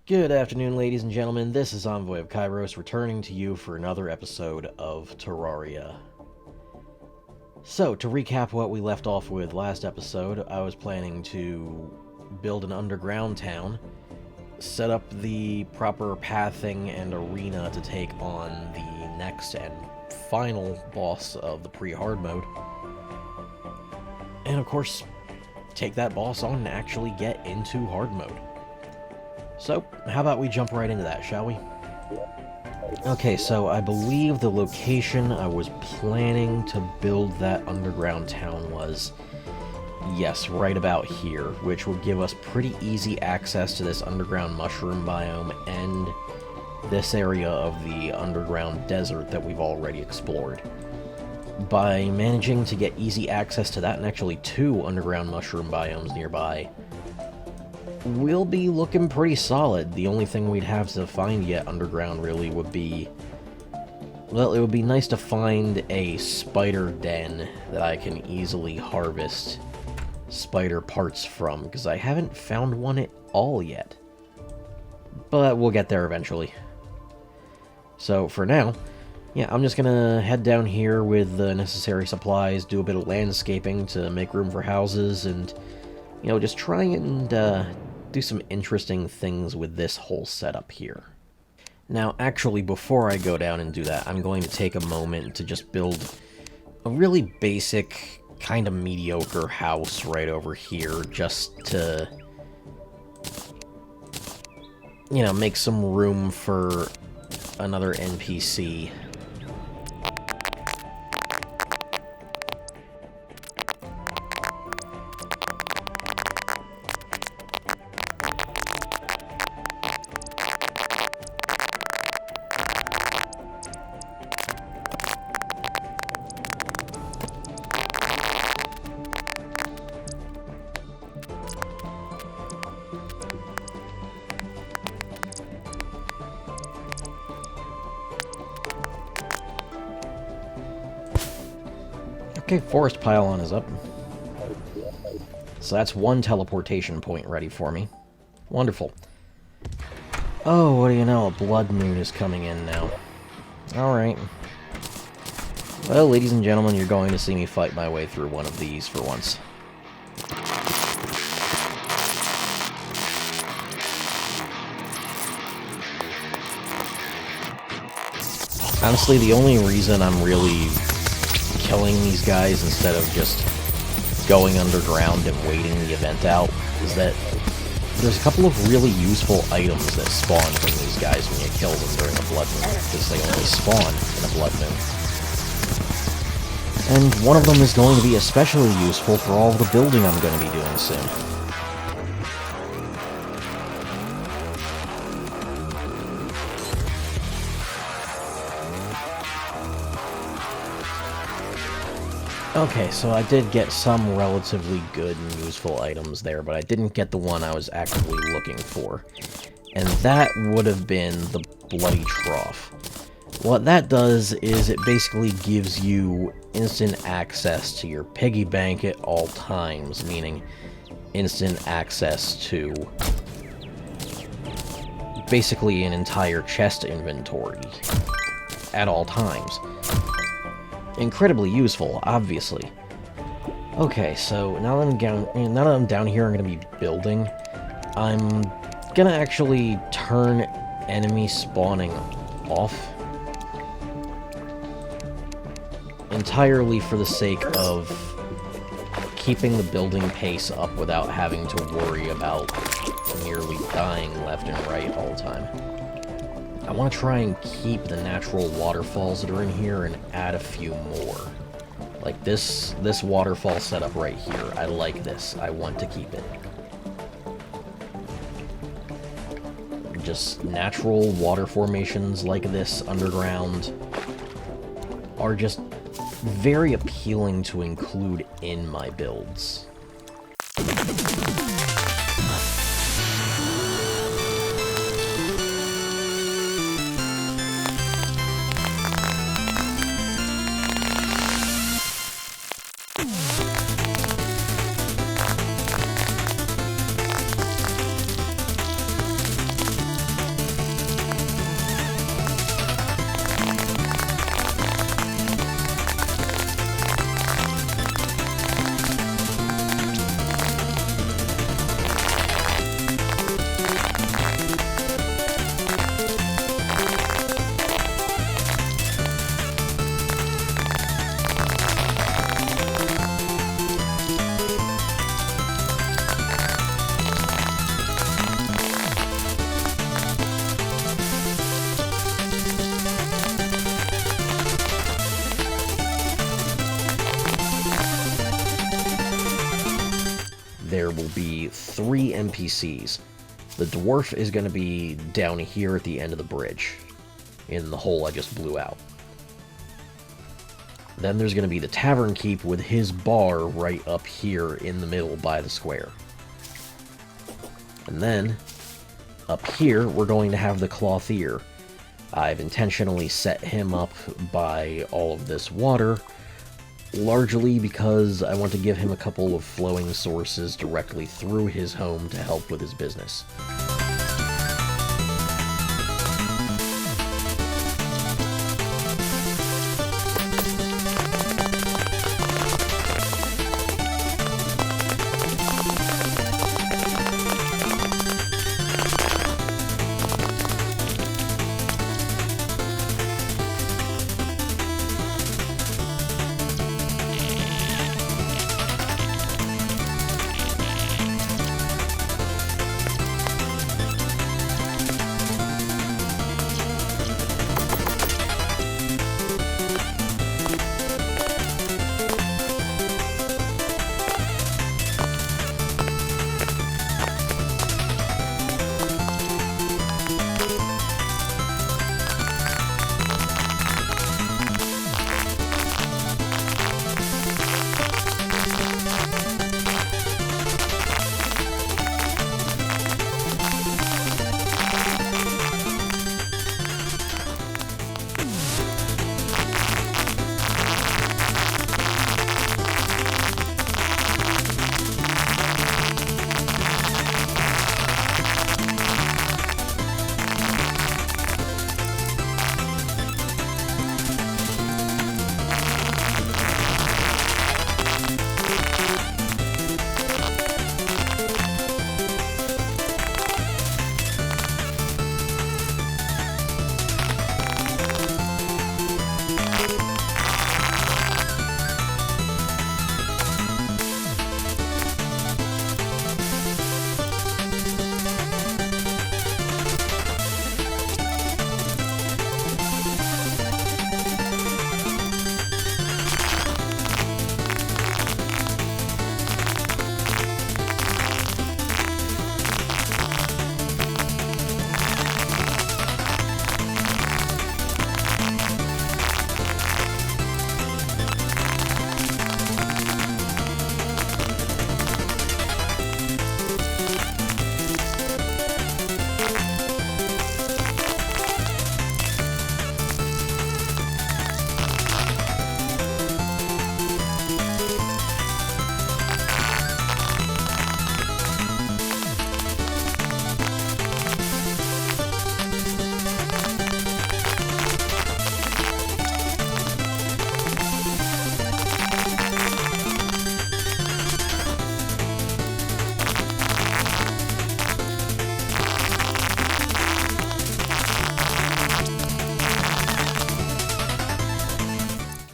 Good afternoon, ladies and gentlemen. This is Envoy of Khaios returning to you for another episode of Terraria. So, to recap what we left off with last episode, I was planning to build an underground town, set up the proper pathing and arena to take on the next and final boss of the pre-hard mode, and of course, take that boss on and actually get into hard mode. So, how about we jump right into that, shall we? Okay, so I believe the location I was planning to build that underground town was, yes, right about here, which will give us pretty easy access to this underground mushroom biome and this area of the underground desert that we've already explored. By managing to get easy access to that and actually two underground mushroom biomes nearby, we'll be looking pretty solid. The only thing we'd have to find yet underground really would be... well, it would be nice to find a spider den that I can easily harvest spider parts from, because I haven't found one at all yet. But we'll get there eventually. So for now, yeah, I'm just gonna head down here with the necessary supplies, do a bit of landscaping to make room for houses, and, you know, just try and do some interesting things with this whole setup here. Now, actually, before I go down and do that, I'm going to take a moment to just build a really basic, kind of mediocre house right over here, just to, you know, make some room for another NPC. Okay, forest pylon is up. So that's one teleportation point ready for me. Wonderful. Oh, what do you know, a blood moon is coming in now. Alright. Well, ladies and gentlemen, you're going to see me fight my way through one of these for once. Honestly, the only reason I'm really killing these guys instead of just going underground and waiting the event out is that there's a couple of really useful items that spawn from these guys when you kill them during a blood moon, because they only spawn in a blood moon. And one of them is going to be especially useful for all the building I'm going to be doing soon. Okay, so I did get some relatively good and useful items there, but I didn't get the one I was actively looking for. And that would have been the Bloody Trough. What that does is it basically gives you instant access to your piggy bank at all times, meaning instant access to basically an entire chest inventory at all times. Incredibly useful, obviously. Okay, so now that I'm down here, I'm gonna be building. I'm gonna actually turn enemy spawning off entirely for the sake of keeping the building pace up without having to worry about nearly dying left and right all the time. I want to try and keep the natural waterfalls that are in here and add a few more. Like this waterfall setup right here. I like this. I want to keep it. Just natural water formations like this underground are just very appealing to include in my builds. there will be 3 NPCs. The dwarf is going to be down here at the end of the bridge, in the hole I just blew out. Then there's going to be the tavern keep with his bar right up here in the middle by the square. And then, up here, we're going to have the clothier. I've intentionally set him up by all of this water, largely because I want to give him a couple of flowing sources directly through his home to help with his business.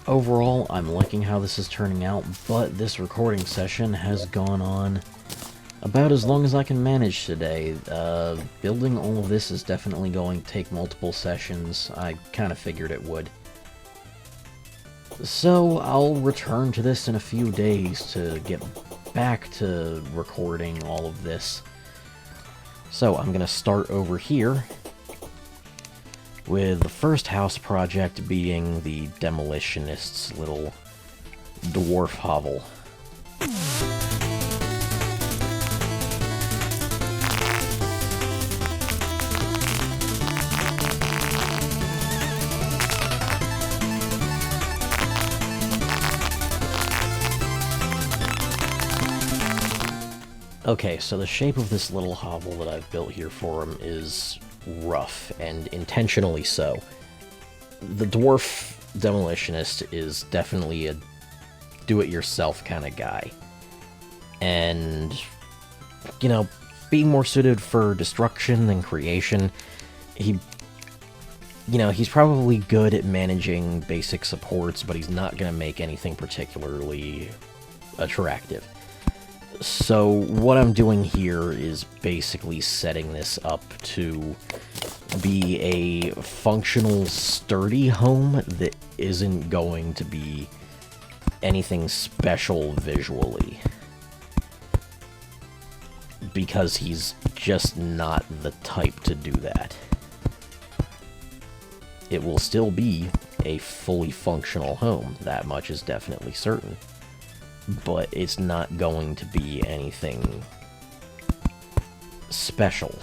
Overall, I'm liking how this is turning out, but this recording session has gone on about as long as I can manage today. Building all of this is definitely going to take multiple sessions. I kind of figured it would. So I'll return to this in a few days to get back to recording all of this. So I'm going to start over here, with the first house project being the demolitionist's little dwarf hovel. Okay, so the shape of this little hovel that I've built here for him is rough, and intentionally so. The dwarf demolitionist is definitely a do-it-yourself kind of guy. And, you know, being more suited for destruction than creation, he's probably good at managing basic supports, but he's not going to make anything particularly attractive. So what I'm doing here is basically setting this up to be a functional, sturdy home that isn't going to be anything special visually. because he's just not the type to do that. It will still be a fully functional home, that much is definitely certain. But it's not going to be anything special.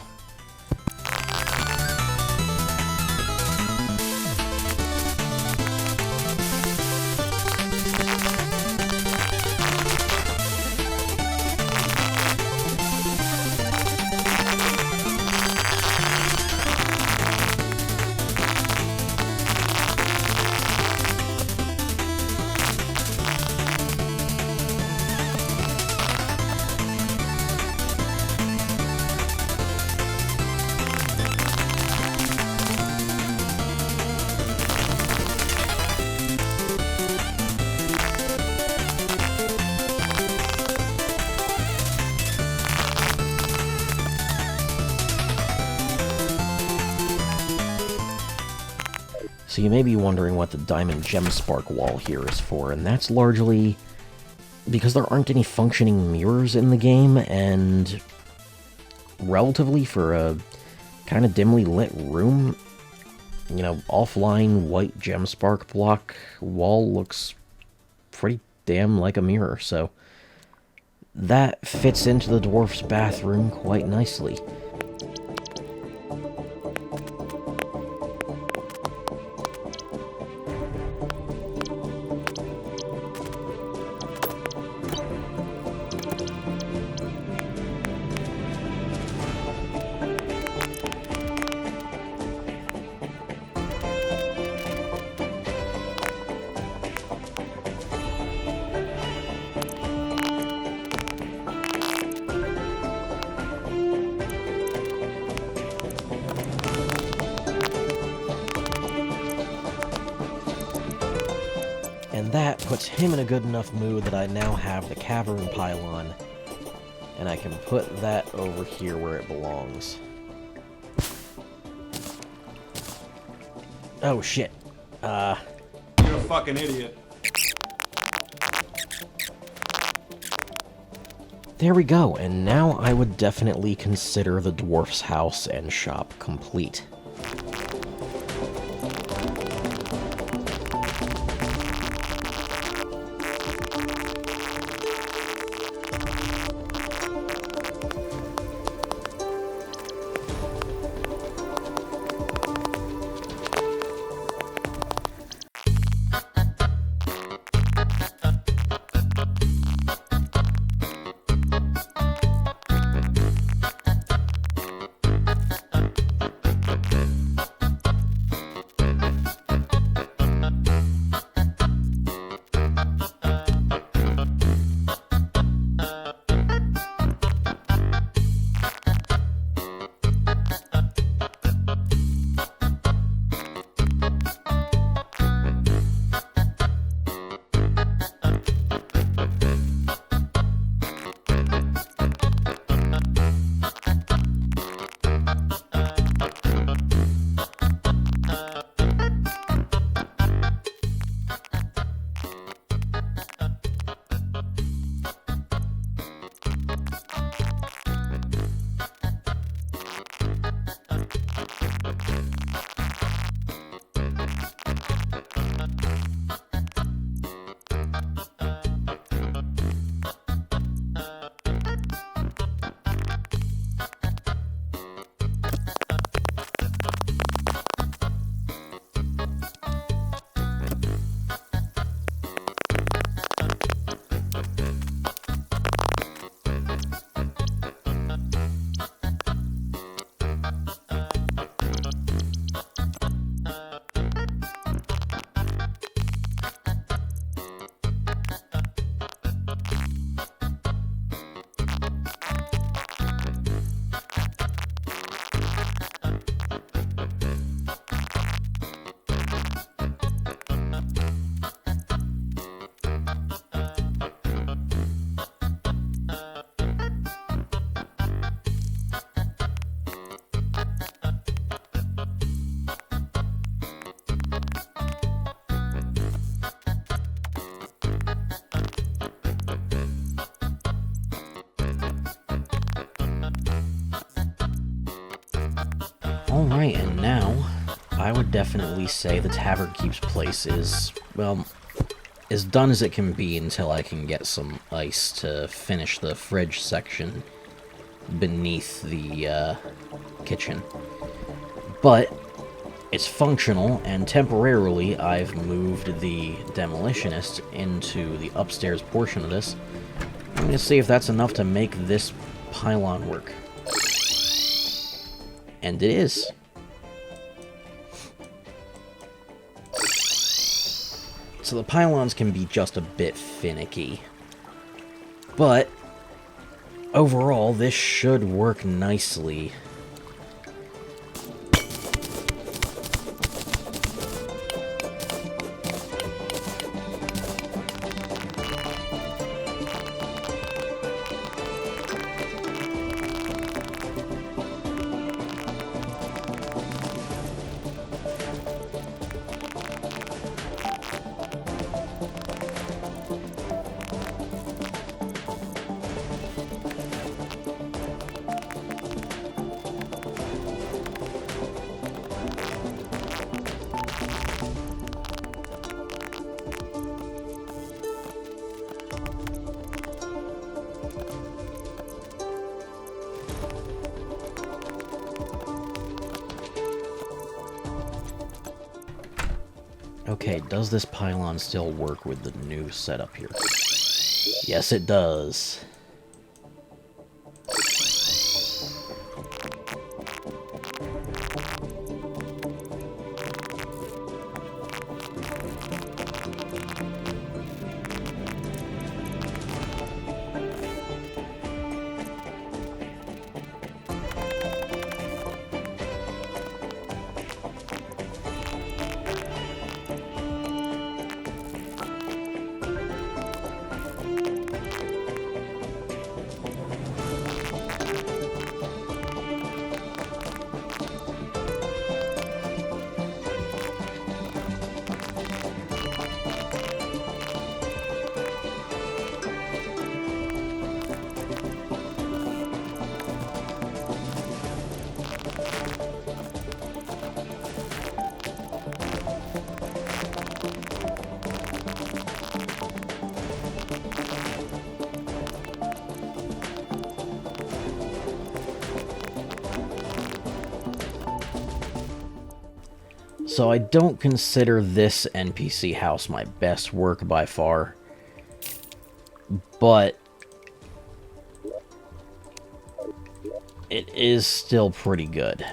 So you may be wondering what the diamond gem spark wall here is for, and that's largely because there aren't any functioning mirrors in the game, and relatively for a kind of dimly lit room, you know, offline white gem spark block wall looks pretty damn like a mirror, so that fits into the dwarf's bathroom quite nicely. And that puts him in a good enough mood that I now have the cavern pylon, and I can put that over here where it belongs. Oh shit. You're a fucking idiot. There we go, and now I would definitely consider the dwarf's house and shop complete. Alright, and now, I would definitely say the Tavern Keep's place is, well, as done as it can be until I can get some ice to finish the fridge section beneath the kitchen. But it's functional, and temporarily I've moved the demolitionist into the upstairs portion of this. I'm going to see if that's enough to make this pylon work. And it is. So the pylons can be just a bit finicky. But overall, this should work nicely. Okay, does this pylon still work with the new setup here? Yes, it does. So I don't consider this NPC house my best work by far, but it is still pretty good.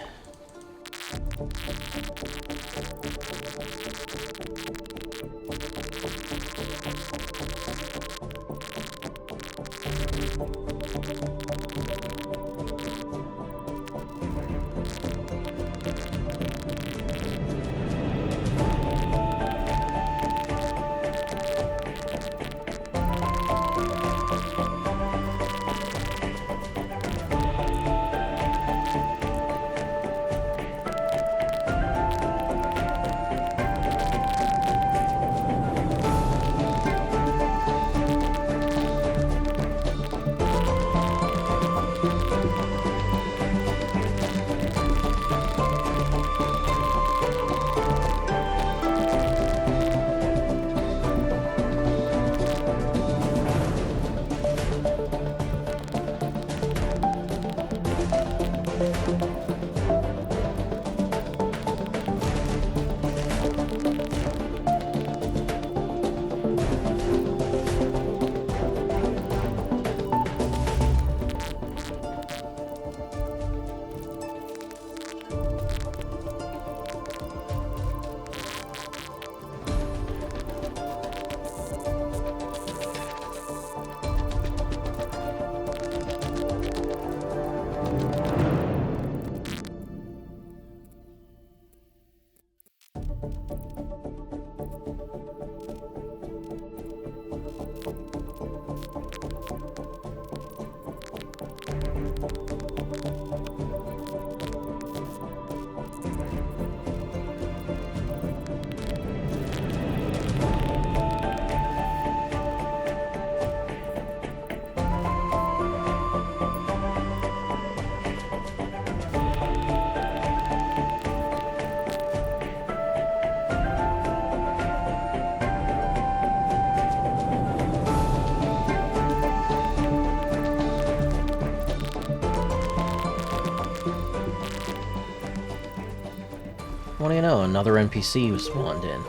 you know, another NPC who spawned in.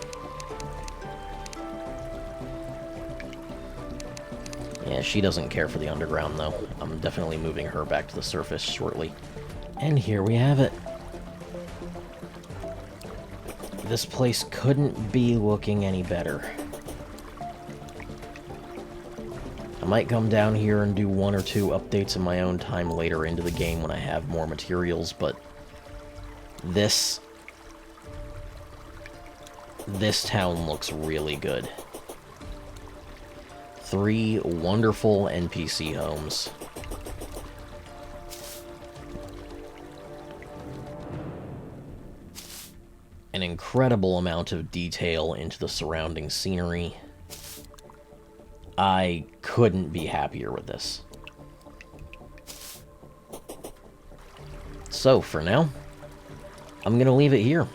Yeah, she doesn't care for the underground, though. I'm definitely moving her back to the surface shortly. And here we have it. This place couldn't be looking any better. I might come down here and do 1 or 2 updates in my own time later into the game when I have more materials, but this town looks really good. 3 wonderful NPC homes. An incredible amount of detail into the surrounding scenery. I couldn't be happier with this. So, for now, I'm gonna leave it here.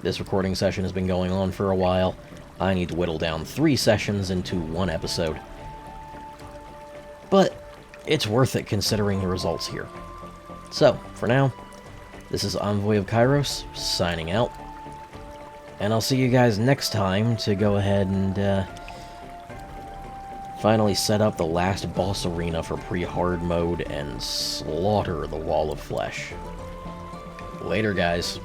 This recording session has been going on for a while. I need to whittle down 3 sessions into 1 episode. But it's worth it considering the results here. So, for now, this is Envoy of Khaios, signing out. And I'll see you guys next time to go ahead and finally set up the last boss arena for pre-hard mode and slaughter the Wall of Flesh. Later, guys.